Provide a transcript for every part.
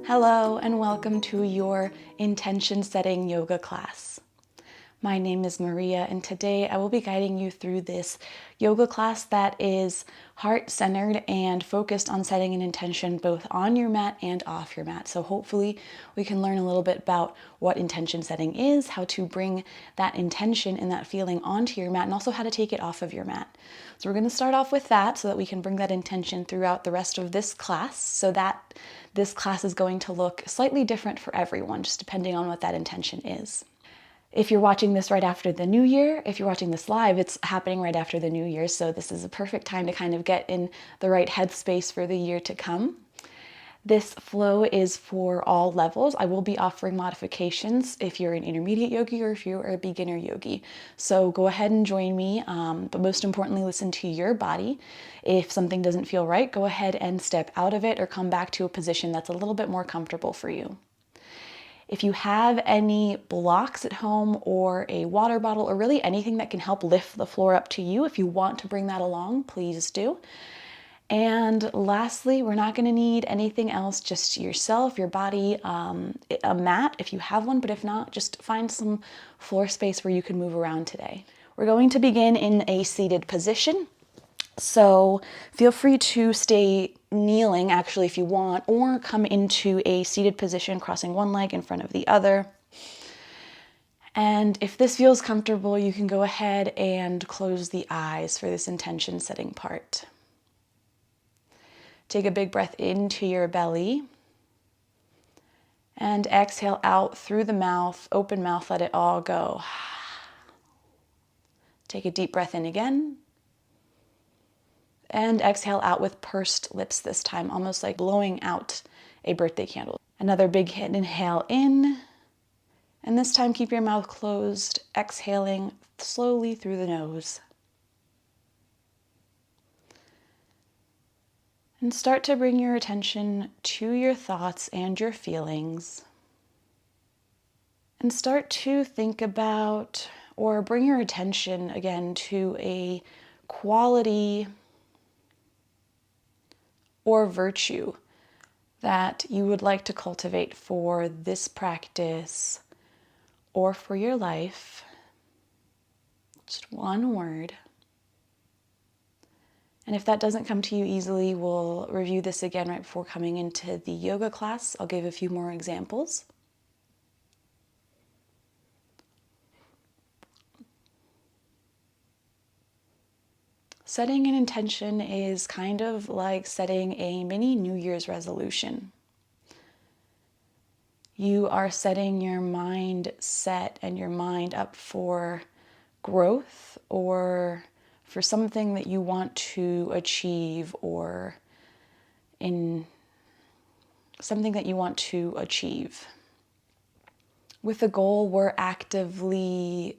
Hello and welcome to your intention setting yoga class. My name is Maria and today I will be guiding you through this yoga class that is heart-centered and focused on setting an intention both on your mat and off your mat. So hopefully we can learn a little bit about what intention setting is, how to bring that intention and that feeling onto your mat, and also how to take it off of your mat. So we're going to start off with that so that we can bring that intention throughout the rest of this class, so that this class is going to look slightly different for everyone, just depending on what that intention is. If you're watching this right after the new year, if you're watching this live, it's happening right after the new year, so this is a perfect time to kind of get in the right headspace for the year to come. This flow is for all levels. I will be offering modifications if you're an intermediate yogi or if you're a beginner yogi. So go ahead and join me, but most importantly, listen to your body. If something doesn't feel right, go ahead and step out of it or come back to a position that's a little bit more comfortable for you. If you have any blocks at home or a water bottle or really anything that can help lift the floor up to you, if you want to bring that along, please do. And lastly, we're not going to need anything else, just yourself, your body, a mat if you have one, but if not, just find some floor space where you can move around today. We're going to begin in a seated position. So feel free to stay kneeling actually if you want, or come into a seated position, crossing one leg in front of the other. And if this feels comfortable, you can go ahead and close the eyes for this intention setting part. Take a big breath into your belly and exhale out through the mouth, open mouth, let it all go. Take a deep breath in again. And exhale out with pursed lips this time, almost like blowing out a birthday candle. Another big inhale in, and this time keep your mouth closed, exhaling slowly through the nose. And start to bring your attention to your thoughts and your feelings. And start to think about, or bring your attention again to a quality or virtue that you would like to cultivate for this practice or for your life. Just one word. And if that doesn't come to you easily, we'll review this again right before coming into the yoga class. I'll give a few more examples. Setting an intention is kind of like setting a mini New Year's resolution. You are setting your mindset and your mind up for growth or for something that you want to achieve, or in something that you want to achieve. With a goal, we're actively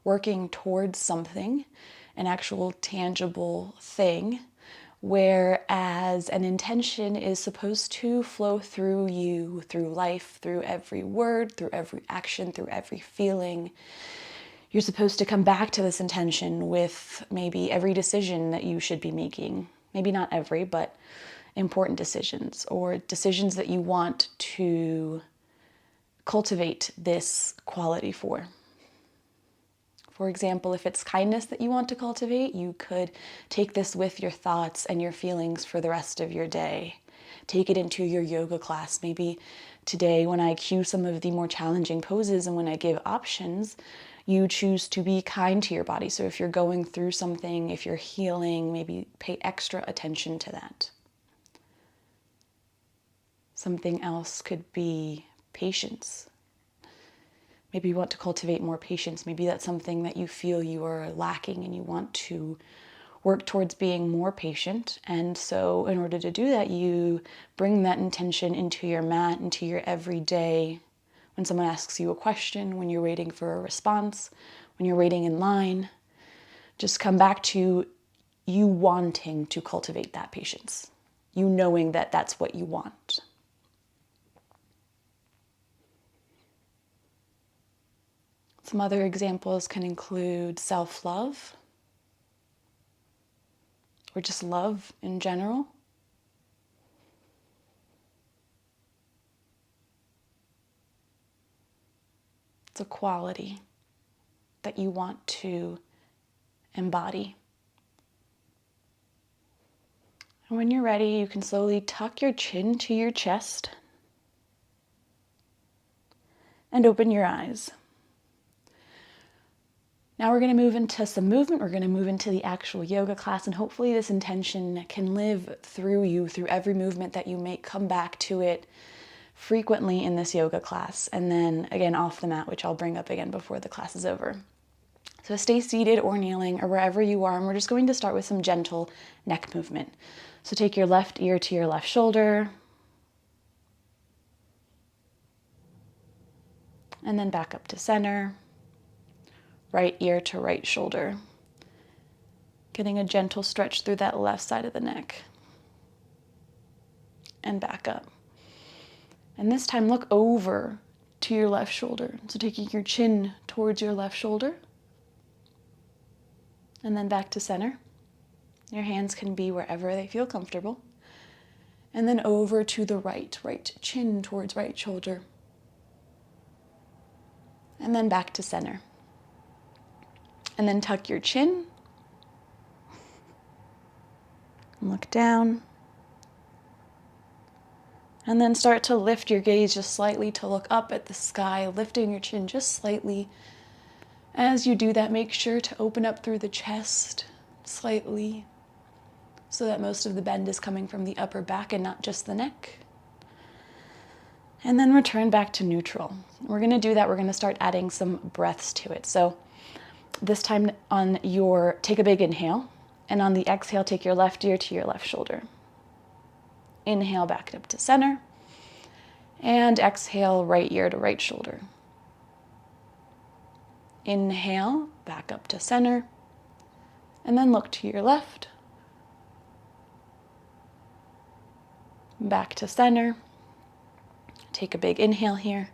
working towards something, an actual tangible thing, whereas an intention is supposed to flow through you, through life, through every word, through every action, through every feeling. You're supposed to come back to this intention with maybe every decision that you should be making. Maybe not every, but important decisions, or decisions that you want to cultivate this quality for. For example, if it's kindness that you want to cultivate, you could take this with your thoughts and your feelings for the rest of your day. Take it into your yoga class. Maybe today when I cue some of the more challenging poses and when I give options, you choose to be kind to your body. So if you're going through something, if you're healing, maybe pay extra attention to that. Something else could be patience. Maybe you want to cultivate more patience. Maybe that's something that you feel you are lacking and you want to work towards being more patient. And so in order to do that, you bring that intention into your mat, into your everyday. When someone asks you a question, when you're waiting for a response, when you're waiting in line, just come back to you wanting to cultivate that patience. You knowing that that's what you want. Some other examples can include self-love, or just love in general. It's a quality that you want to embody. And when you're ready, you can slowly tuck your chin to your chest and open your eyes. Now we're going to move into some movement. We're going to move into the actual yoga class, and hopefully this intention can live through you, through every movement that you make. Come back to it frequently in this yoga class, and then again off the mat, which I'll bring up again before the class is over. So stay seated or kneeling or wherever you are, and we're just going to start with some gentle neck movement. So take your left ear to your left shoulder, and then back up to center. Right ear to right shoulder. Getting a gentle stretch through that left side of the neck. And back up. And this time look over to your left shoulder. So taking your chin towards your left shoulder. And then back to center. Your hands can be wherever they feel comfortable. And then over to the right chin towards right shoulder. And then back to center. And then tuck your chin. And look down. And then start to lift your gaze just slightly to look up at the sky, lifting your chin just slightly. As you do that, make sure to open up through the chest slightly so that most of the bend is coming from the upper back and not just the neck. And then return back to neutral. We're going to do that. We're going to start adding some breaths to it. So this time take a big inhale, and on the exhale, take your left ear to your left shoulder. Inhale back up to center, and exhale right ear to right shoulder. Inhale back up to center, and then look to your left. Back to center. Take a big inhale here,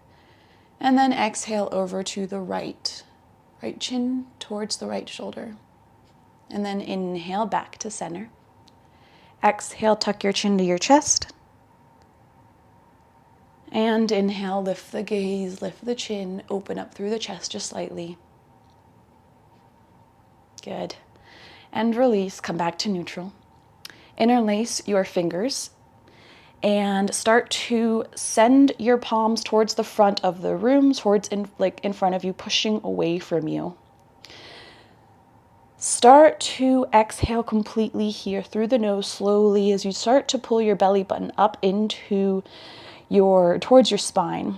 and then exhale over to the right chin towards the right shoulder. And then inhale back to center. Exhale, tuck your chin to your chest. And inhale, lift the gaze, lift the chin, open up through the chest just slightly. Good. And release, come back to neutral. Interlace your fingers and start to send your palms towards the front of the room, towards in front of you, pushing away from you. Start to exhale completely here through the nose slowly as you start to pull your belly button up into towards your spine.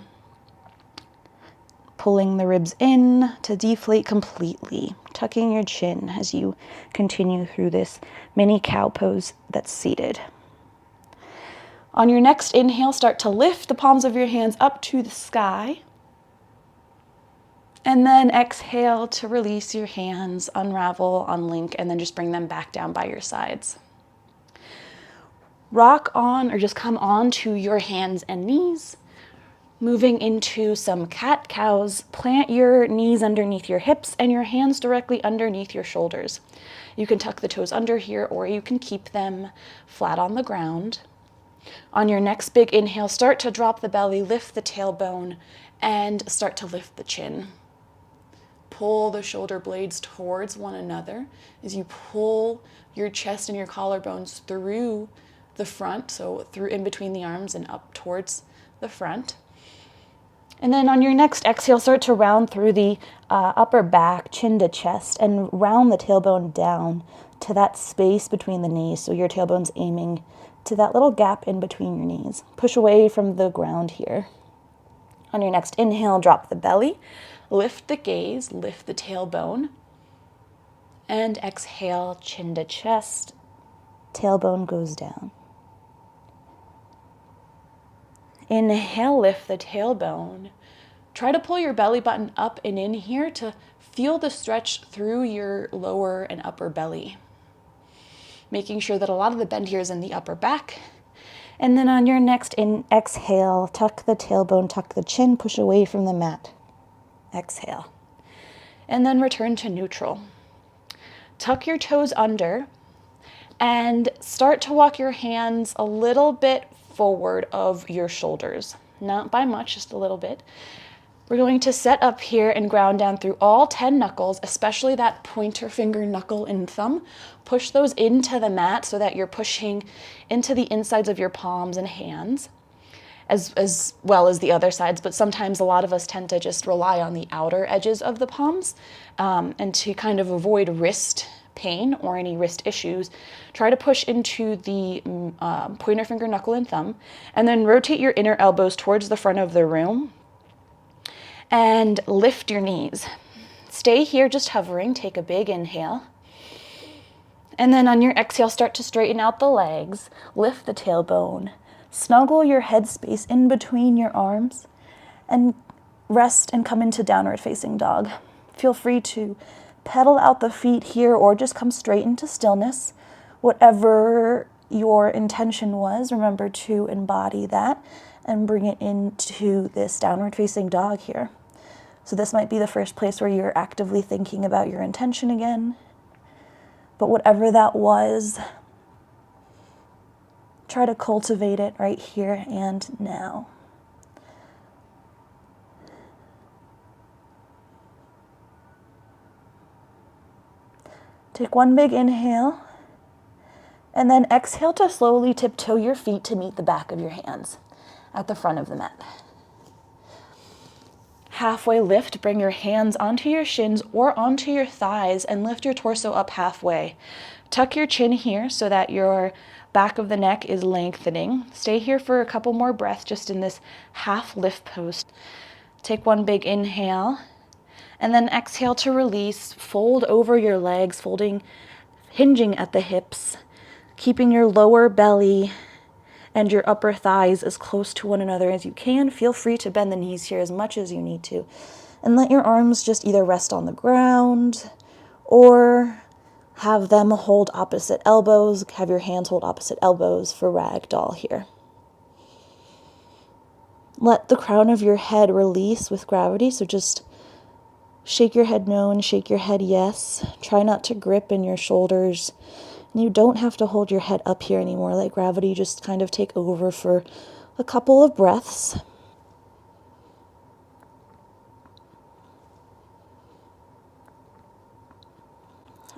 Pulling the ribs in to deflate completely, tucking your chin as you continue through this mini cow pose that's seated. On your next inhale, start to lift the palms of your hands up to the sky. And then exhale to release your hands, unravel, unlink, and then just bring them back down by your sides. Rock on or just come on to your hands and knees. Moving into some cat-cows, plant your knees underneath your hips and your hands directly underneath your shoulders. You can tuck the toes under here or you can keep them flat on the ground. On your next big inhale, start to drop the belly, lift the tailbone, and start to lift the chin. Pull the shoulder blades towards one another as you pull your chest and your collarbones through the front, so through in between the arms and up towards the front. And then on your next exhale, start to round through the upper back, chin to chest, and round the tailbone down to that space between the knees, so your tailbone's aiming to that little gap in between your knees. Push away from the ground here. On your next inhale, drop the belly, lift the gaze, lift the tailbone, and exhale, chin to chest, tailbone goes down. Inhale, lift the tailbone. Try to pull your belly button up and in here to feel the stretch through your lower and upper belly. Making sure that a lot of the bend here is in the upper back. And then on your next exhale, tuck the tailbone, tuck the chin, push away from the mat. Exhale. And then return to neutral. Tuck your toes under. And start to walk your hands a little bit forward of your shoulders. Not by much, just a little bit. We're going to set up here and ground down through all 10 knuckles, especially that pointer finger, knuckle, and thumb. Push those into the mat so that you're pushing into the insides of your palms and hands, as well as the other sides, but sometimes a lot of us tend to just rely on the outer edges of the palms, and to kind of avoid wrist pain or any wrist issues, try to push into the pointer finger, knuckle, and thumb, and then rotate your inner elbows towards the front of the room and lift your knees. Stay here just hovering, take a big inhale. And then on your exhale, start to straighten out the legs, lift the tailbone, snuggle your head space in between your arms, and rest and come into downward facing dog. Feel free to pedal out the feet here or just come straight into stillness. Whatever your intention was, remember to embody that and bring it into this downward facing dog here. So this might be the first place where you're actively thinking about your intention again. But whatever that was, try to cultivate it right here and now. Take one big inhale, and then exhale to slowly tiptoe your feet to meet the back of your hands at the front of the mat. Halfway lift, bring your hands onto your shins or onto your thighs and lift your torso up halfway. Tuck your chin here so that your back of the neck is lengthening. Stay here for a couple more breaths just in this half lift pose. Take one big inhale and then exhale to release. Fold over your legs, hinging at the hips, keeping your lower belly and your upper thighs as close to one another as you can. Feel free to bend the knees here as much as you need to. And let your arms just either rest on the ground or have them hold opposite elbows. Have your hands hold opposite elbows for ragdoll here. Let the crown of your head release with gravity. So just shake your head no and shake your head yes. Try not to grip in your shoulders. And you don't have to hold your head up here anymore. Let gravity just kind of take over for a couple of breaths.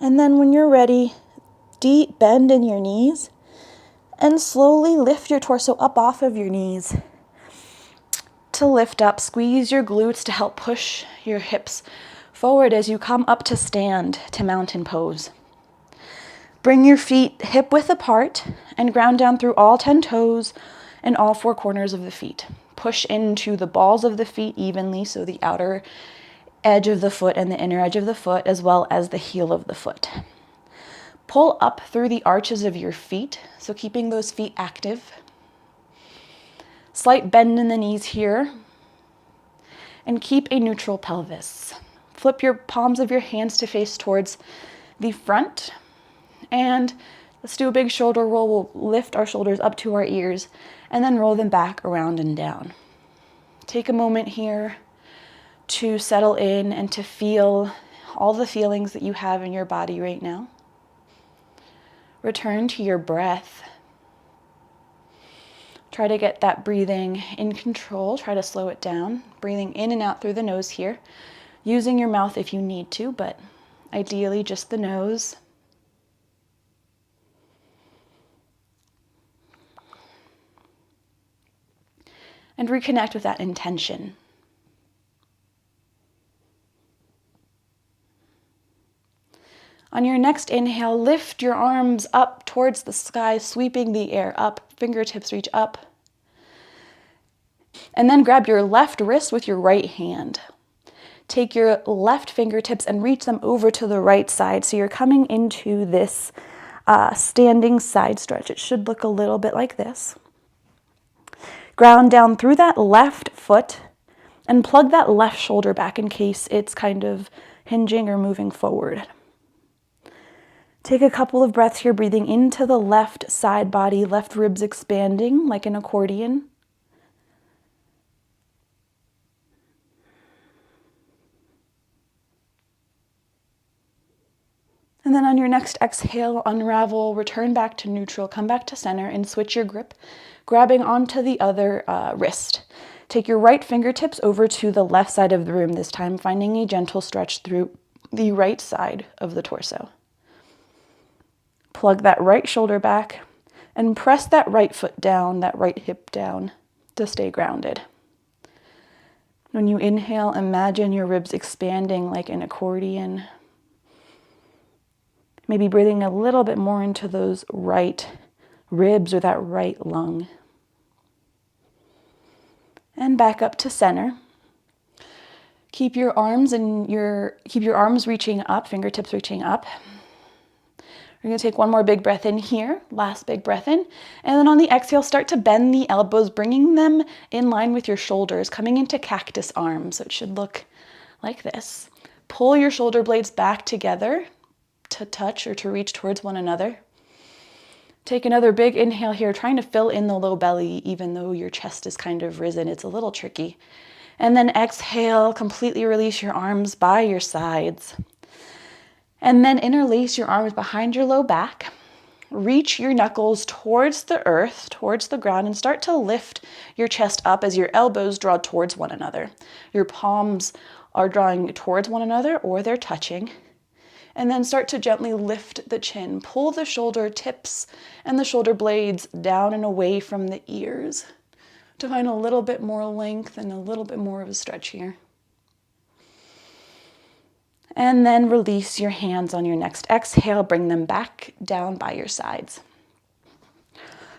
And then when you're ready, deep bend in your knees and slowly lift your torso up off of your knees. To lift up, squeeze your glutes to help push your hips forward as you come up to stand to mountain pose. Bring your feet hip width apart and ground down through all 10 toes and all 4 corners of the feet. Push into the balls of the feet evenly, so the outer edge of the foot and the inner edge of the foot, as well as the heel of the foot. Pull up through the arches of your feet, so keeping those feet active. Slight bend in the knees here, and keep a neutral pelvis. Flip your palms of your hands to face towards the front, and let's do a big shoulder roll. We'll lift our shoulders up to our ears and then roll them back around and down. Take a moment here to settle in and to feel all the feelings that you have in your body right now. Return to your breath. Try to get that breathing in control. Try to slow it down. Breathing in and out through the nose here. Using your mouth if you need to, but ideally just the nose. And reconnect with that intention. On your next inhale, lift your arms up towards the sky, sweeping the air up, fingertips reach up. And then grab your left wrist with your right hand. Take your left fingertips and reach them over to the right side. So you're coming into this standing side stretch. It should look a little bit like this. Ground down through that left foot and plug that left shoulder back in case it's kind of hinging or moving forward. Take a couple of breaths here, breathing into the left side body, left ribs expanding like an accordion. And then on your next exhale, unravel, return back to neutral, come back to center and switch your grip, grabbing onto the other wrist. Take your right fingertips over to the left side of the room this time, finding a gentle stretch through the right side of the torso. Plug that right shoulder back and press that right foot down, that right hip down to stay grounded. When you inhale, imagine your ribs expanding like an accordion. Maybe breathing a little bit more into those right ribs or that right lung. And back up to center. Keep your arms reaching up, fingertips reaching up. We're going to take one more big breath in here, last big breath in. And then on the exhale, start to bend the elbows, bringing them in line with your shoulders, coming into cactus arms. So it should look like this. Pull your shoulder blades back together to touch or to reach towards one another. Take another big inhale here, trying to fill in the low belly, even though your chest is kind of risen. It's a little tricky. And then exhale, completely release your arms by your sides. And then interlace your arms behind your low back. Reach your knuckles towards the earth, towards the ground, and start to lift your chest up as your elbows draw towards one another. Your palms are drawing towards one another or they're touching. And then start to gently lift the chin. Pull the shoulder tips and the shoulder blades down and away from the ears to find a little bit more length and a little bit more of a stretch here. And then release your hands on your next exhale. Bring them back down by your sides.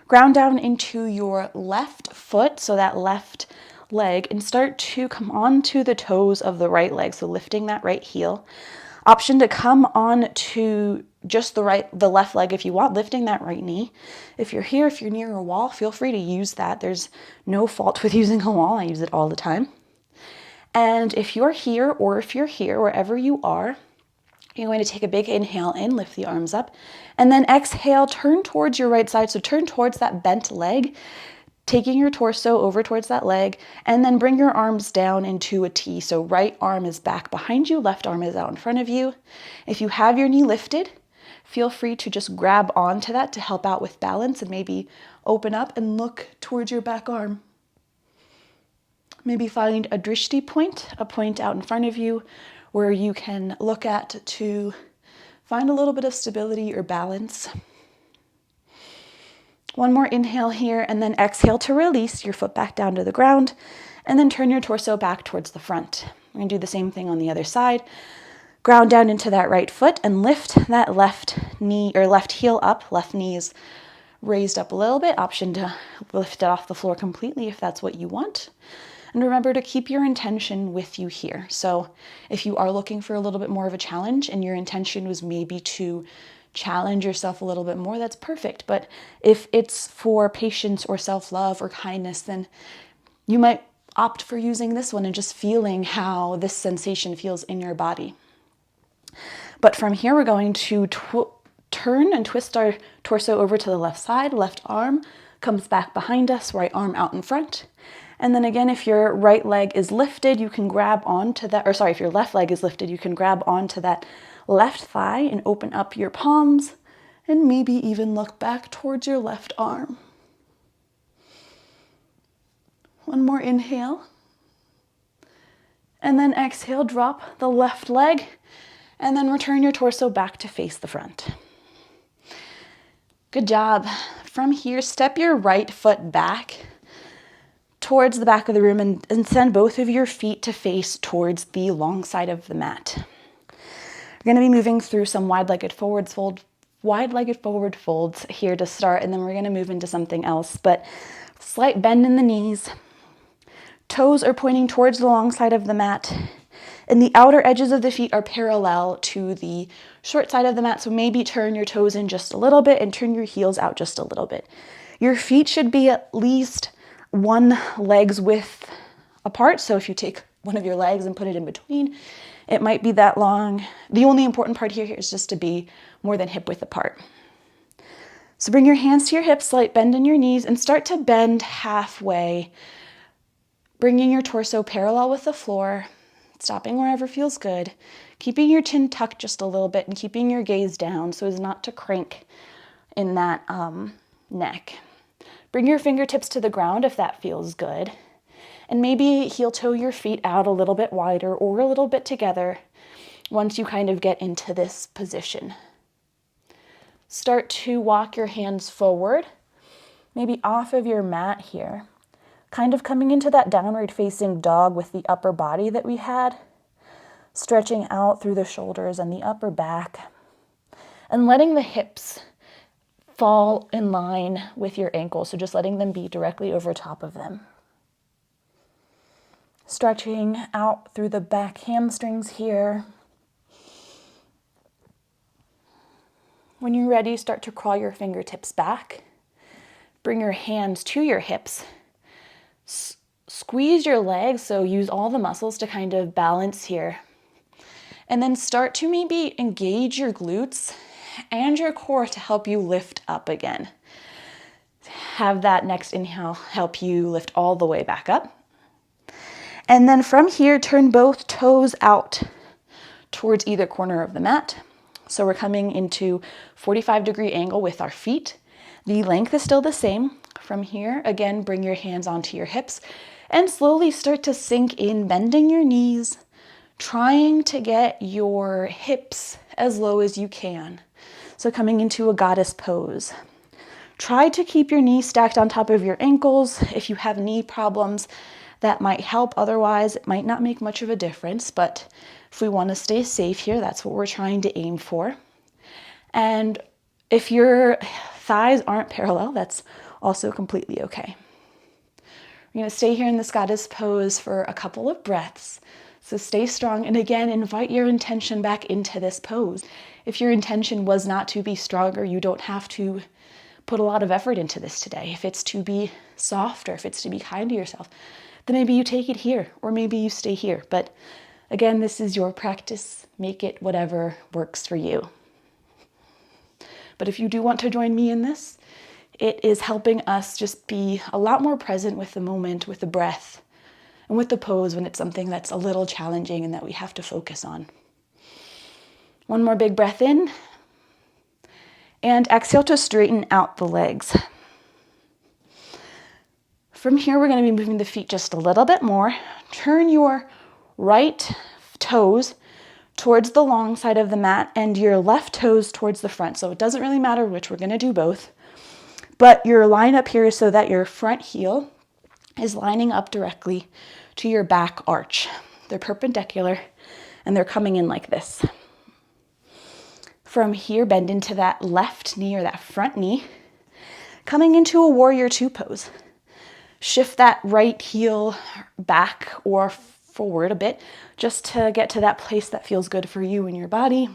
Ground down into your left foot, so that left leg, and start to come onto the toes of the right leg, so lifting that right heel. Option to come on to just the left leg if you want, lifting that right knee. If you're here, if you're near a wall, feel free to use that. There's no fault with using a wall. I use it all the time. And if you're here or if you're here, wherever you are, you're going to take a big inhale in, lift the arms up, and then exhale, turn towards your right side. So turn towards that bent leg, taking your torso over towards that leg, and then bring your arms down into a T. So right arm is back behind you, left arm is out in front of you. If you have your knee lifted, feel free to just grab onto that to help out with balance and maybe open up and look towards your back arm. Maybe find a drishti point, a point out in front of you where you can look at to find a little bit of stability or balance. One more inhale here, and then exhale to release your foot back down to the ground, and then turn your torso back towards the front. We're going to do the same thing on the other side. Ground down into that right foot and lift that left knee or left heel up. Left knee is raised up a little bit. Option to lift it off the floor completely if that's what you want. And remember to keep your intention with you here. So if you are looking for a little bit more of a challenge and your intention was maybe to challenge yourself a little bit more, that's perfect. But if it's for patience or self-love or kindness, then you might opt for using this one and just feeling how this sensation feels in your body. But from here, we're going to turn and twist our torso over to the left side. Left arm comes back behind us, right arm out in front. And then again, if your right leg is lifted, you can grab onto that, or sorry, if your left leg is lifted, you can grab onto that left thigh and open up your palms and maybe even look back towards your left arm. One more inhale. And then exhale, drop the left leg and then return your torso back to face the front. Good job. From here, step your right foot back towards the back of the room and send both of your feet to face towards the long side of the mat. We're going to be moving through some wide-legged forward folds here to start, and then we're going to move into something else. But slight bend in the knees. Toes are pointing towards the long side of the mat, and the outer edges of the feet are parallel to the short side of the mat. So maybe turn your toes in just a little bit and turn your heels out just a little bit. Your feet should be at least one leg's width apart. So if you take one of your legs and put it in between, it might be that long. The only important part here is just to be more than hip width apart. So bring your hands to your hips, slight bend in your knees, and start to bend halfway, bringing your torso parallel with the floor, stopping wherever feels good. keeping your chin tucked just a little bit and keeping your gaze down so as not to crank in that neck. Bring your fingertips to the ground if that feels good. And maybe heel toe your feet out a little bit wider or a little bit together once you kind of get into this position. Start to walk your hands forward, maybe off of your mat here, kind of coming into that downward facing dog with the upper body that we had, stretching out through the shoulders and the upper back, and letting the hips fall in line with your ankles, so just letting them be directly over top of them. Stretching out through the back hamstrings here. When you're ready, start to crawl your fingertips back. Bring your hands to your hips. Squeeze your legs, so use all the muscles to kind of balance here. And then start to maybe engage your glutes and your core to help you lift up again. Have that next inhale help you lift all the way back up. And then from here, turn both toes out towards either corner of the mat. So we're coming into 45-degree angle with our feet. The length is still the same. From here, again, bring your hands onto your hips and slowly start to sink in, bending your knees, trying to get your hips as low as you can. So coming into a goddess pose. Try to keep your knees stacked on top of your ankles. If you have knee problems, that might help. Otherwise, it might not make much of a difference, but if we want to stay safe here, that's what we're trying to aim for. And if your thighs aren't parallel, that's also completely okay. We're going to stay here in this goddess pose for a couple of breaths. So stay strong. And again, invite your intention back into this pose. If your intention was not to be stronger, you don't have to put a lot of effort into this today. If it's to be softer, if it's to be kind to yourself, then maybe you take it here, or maybe you stay here. But again, this is your practice. Make it whatever works for you. But if you do want to join me in this, it is helping us just be a lot more present with the moment, with the breath, and with the pose when it's something that's a little challenging and that we have to focus on. One more big breath in. And exhale to straighten out the legs. From here, we're going to be moving the feet just a little bit more. Turn your right toes towards the long side of the mat and your left toes towards the front. So it doesn't really matter which, we're going to do both. But your line up here is so that your front heel is lining up directly to your back arch. They're perpendicular and they're coming in like this. From here, bend into that left knee or that front knee, coming into a warrior two pose. Shift that right heel back or forward a bit just to get to that place that feels good for you and your body.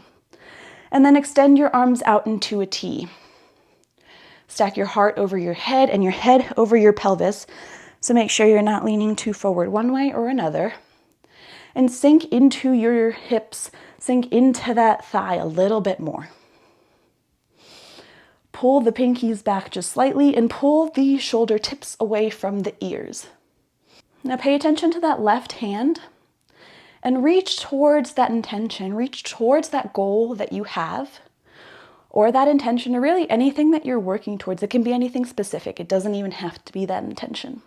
And then extend your arms out into a T. Stack your heart over your head and your head over your pelvis. So make sure you're not leaning too forward one way or another. And sink into your hips, sink into that thigh a little bit more. Pull the pinkies back just slightly and pull the shoulder tips away from the ears. Now pay attention to that left hand and reach towards that intention, reach towards that goal that you have, or that intention, or really anything that you're working towards. It can be anything specific. It doesn't even have to be that intention.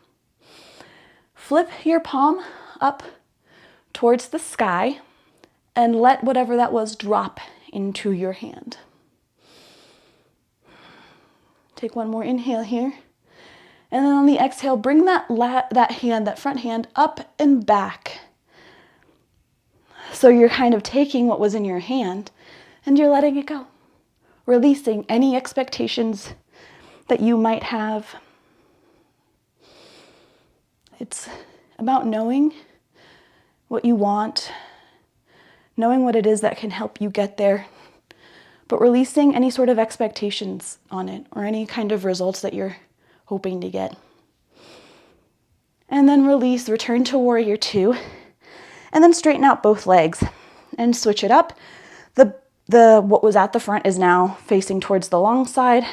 Flip your palm up towards the sky and let whatever that was drop into your hand. Take one more inhale here. And then on the exhale, bring that front hand up and back. So you're kind of taking what was in your hand and you're letting it go. Releasing any expectations that you might have. It's about knowing what you want, knowing what it is that can help you get there, but releasing any sort of expectations on it or any kind of results that you're hoping to get. And then release, return to warrior two, and then straighten out both legs and switch it up. What was at the front is now facing towards the long side.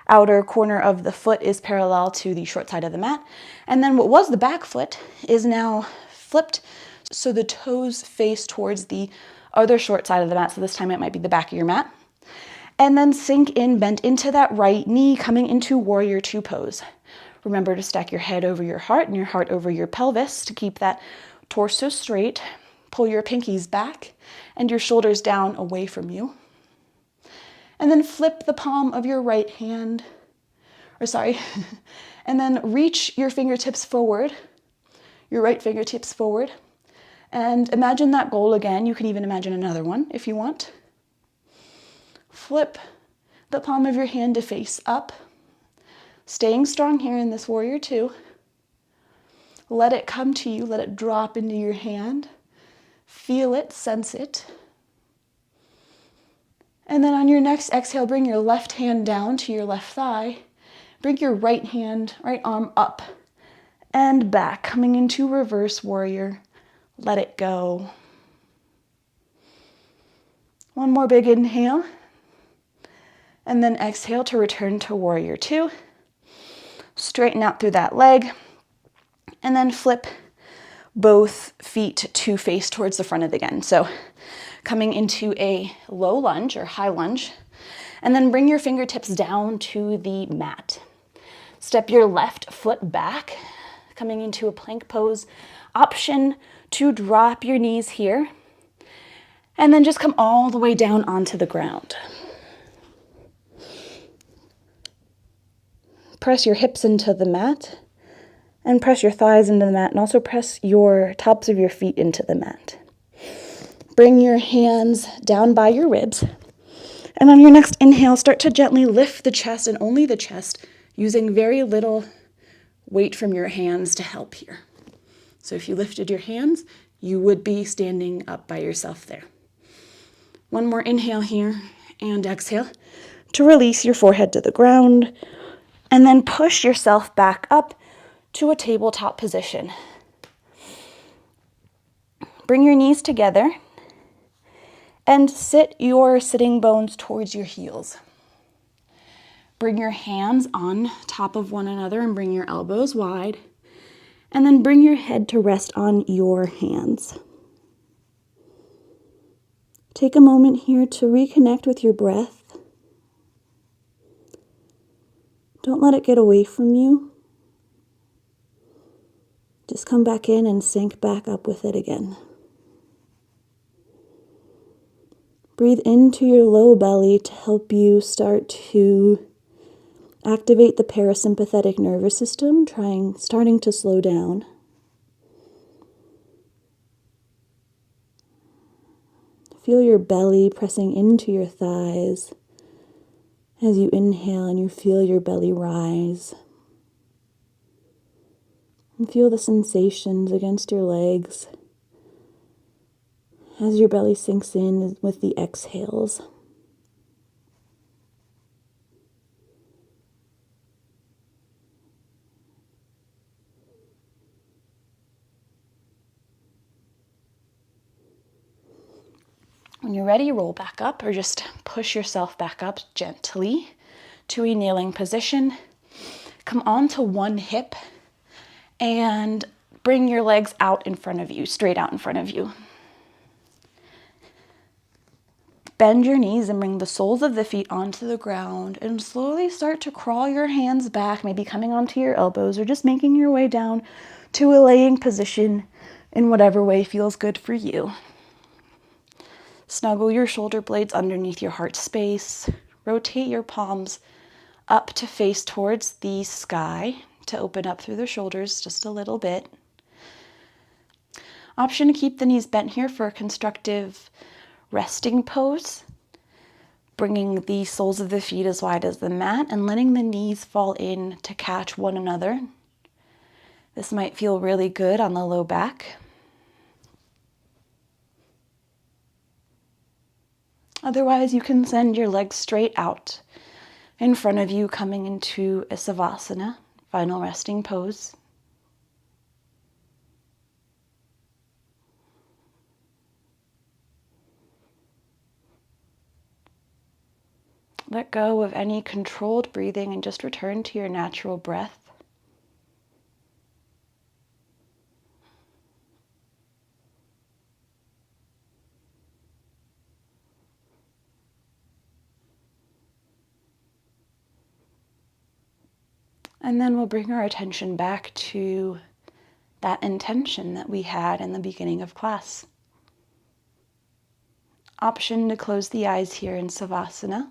Outer corner of the foot is parallel to the short side of the mat. And then what was the back foot is now flipped so the toes face towards the other short side of the mat. So this time it might be the back of your mat. And then sink in, bend into that right knee, coming into warrior two pose. Remember to stack your head over your heart and your heart over your pelvis to keep that torso straight. Pull your pinkies back and your shoulders down away from you. And then flip the palm of your right hand, and then reach your fingertips forward, your right fingertips forward. And imagine that goal again. You can even imagine another one if you want. Flip the palm of your hand to face up. Staying strong here in this warrior two. Let it come to you. Let it drop into your hand. Feel it, sense it. And then on your next exhale, bring your left hand down to your left thigh. Bring your right arm up and back, coming into reverse warrior. Let it go. One more big inhale. And then exhale to return to warrior two. Straighten out through that leg. And then flip both feet to face towards the front of it again. So coming into a low lunge or high lunge. And then bring your fingertips down to the mat. Step your left foot back, coming into a plank pose. Option to drop your knees here. And then just come all the way down onto the ground. Press your hips into the mat and press your thighs into the mat, and also press your tops of your feet into the mat. Bring your hands down by your ribs. And on your next inhale, start to gently lift the chest, and only the chest, using very little weight from your hands to help here. So if you lifted your hands, you would be standing up by yourself there. One more inhale here and exhale to release your forehead to the ground, and then push yourself back up to a tabletop position. Bring your knees together and sit your sitting bones towards your heels. Bring your hands on top of one another and bring your elbows wide. And then bring your head to rest on your hands. Take a moment here to reconnect with your breath. Don't let it get away from you. Just come back in and sync back up with it again. Breathe into your low belly to help you start to activate the parasympathetic nervous system, starting to slow down. Feel your belly pressing into your thighs as you inhale and you feel your belly rise. And feel the sensations against your legs as your belly sinks in with the exhales. When you're ready, roll back up or just push yourself back up gently to a kneeling position. Come onto one hip and bring your legs out in front of you, straight out in front of you. Bend your knees and bring the soles of the feet onto the ground and slowly start to crawl your hands back, maybe coming onto your elbows or just making your way down to a laying position in whatever way feels good for you. Snuggle your shoulder blades underneath your heart space. Rotate your palms up to face towards the sky to open up through the shoulders just a little bit. Option to keep the knees bent here for a constructive resting pose. Bringing the soles of the feet as wide as the mat and letting the knees fall in to catch one another. This might feel really good on the low back. Otherwise, you can send your legs straight out in front of you, coming into a savasana, final resting pose. Let go of any controlled breathing and just return to your natural breath. And then we'll bring our attention back to that intention that we had in the beginning of class. Option to close the eyes here in Savasana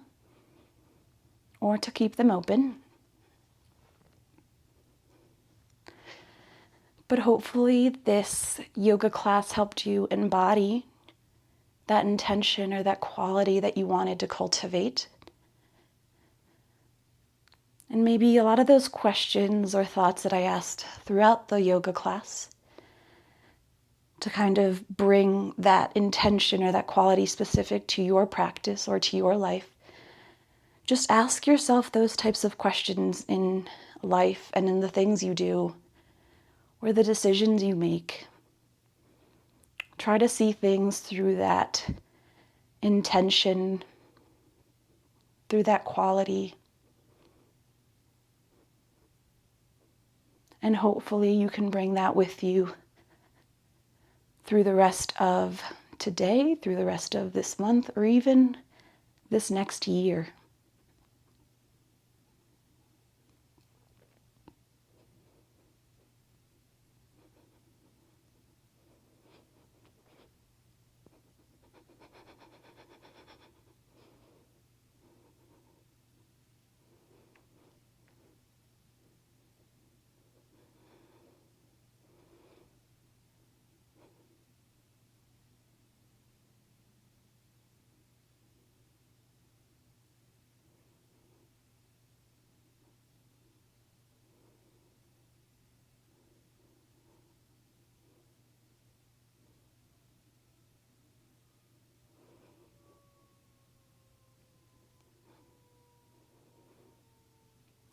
or to keep them open. But hopefully this yoga class helped you embody that intention or that quality that you wanted to cultivate. And maybe a lot of those questions or thoughts that I asked throughout the yoga class to kind of bring that intention or that quality specific to your practice or to your life. Just ask yourself those types of questions in life and in the things you do or the decisions you make. Try to see things through that intention, through that quality. And hopefully you can bring that with you through the rest of today, through the rest of this month, or even this next year.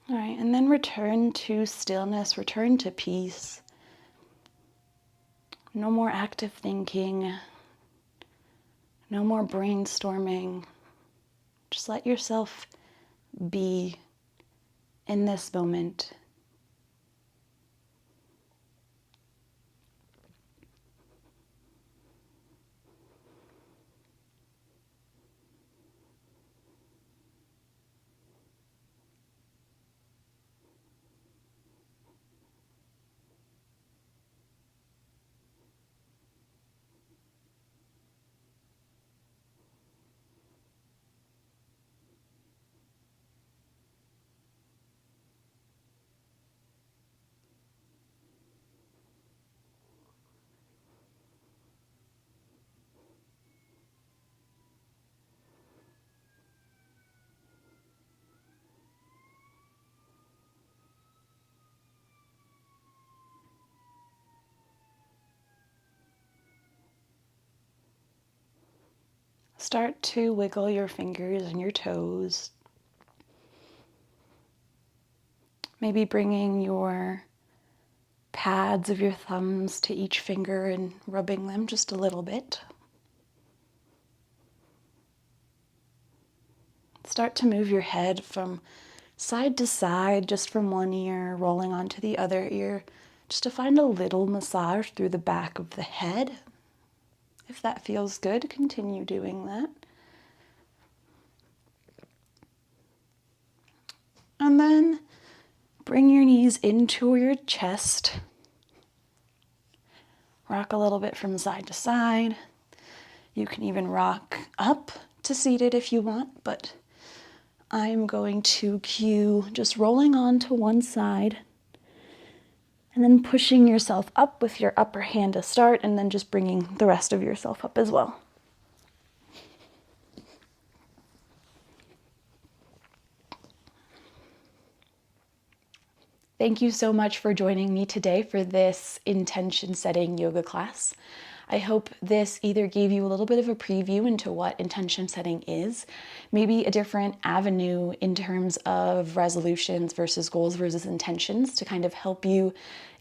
All right, and then return to stillness, return to peace. No more active thinking, no more brainstorming. Just let yourself be in this moment. Start to wiggle your fingers and your toes. Maybe bringing your pads of your thumbs to each finger and rubbing them just a little bit. Start to move your head from side to side, just from one ear, rolling onto the other ear, just to find a little massage through the back of the head. If that feels good, continue doing that. And then bring your knees into your chest. Rock a little bit from side to side. You can even rock up to seated if you want, but I'm going to cue just rolling on to one side and then pushing yourself up with your upper hand to start, and then just bringing the rest of yourself up as well. Thank you so much for joining me today for this intention setting yoga class. I hope this either gave you a little bit of a preview into what intention setting is, maybe a different avenue in terms of resolutions versus goals versus intentions to kind of help you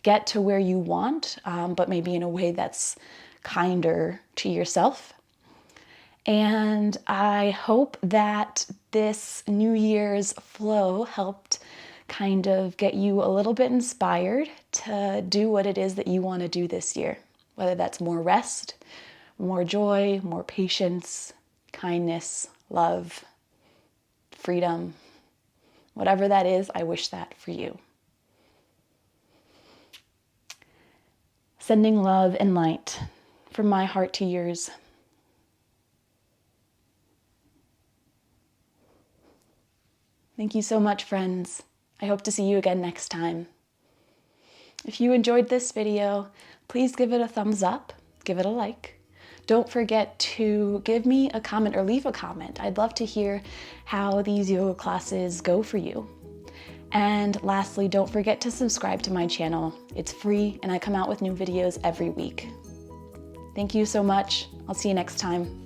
get to where you want, but maybe in a way that's kinder to yourself. And I hope that this New Year's flow helped kind of get you a little bit inspired to do what it is that you want to do this year, whether that's more rest, more joy, more patience, kindness, love, freedom, whatever that is. I wish that for you. Sending love and light from my heart to yours. Thank you so much, friends. I hope to see you again next time. If you enjoyed this video, please give it a thumbs up, give it a like. Don't forget to give me a comment or leave a comment. I'd love to hear how these yoga classes go for you. And lastly, don't forget to subscribe to my channel. It's free and I come out with new videos every week. Thank you so much. I'll see you next time.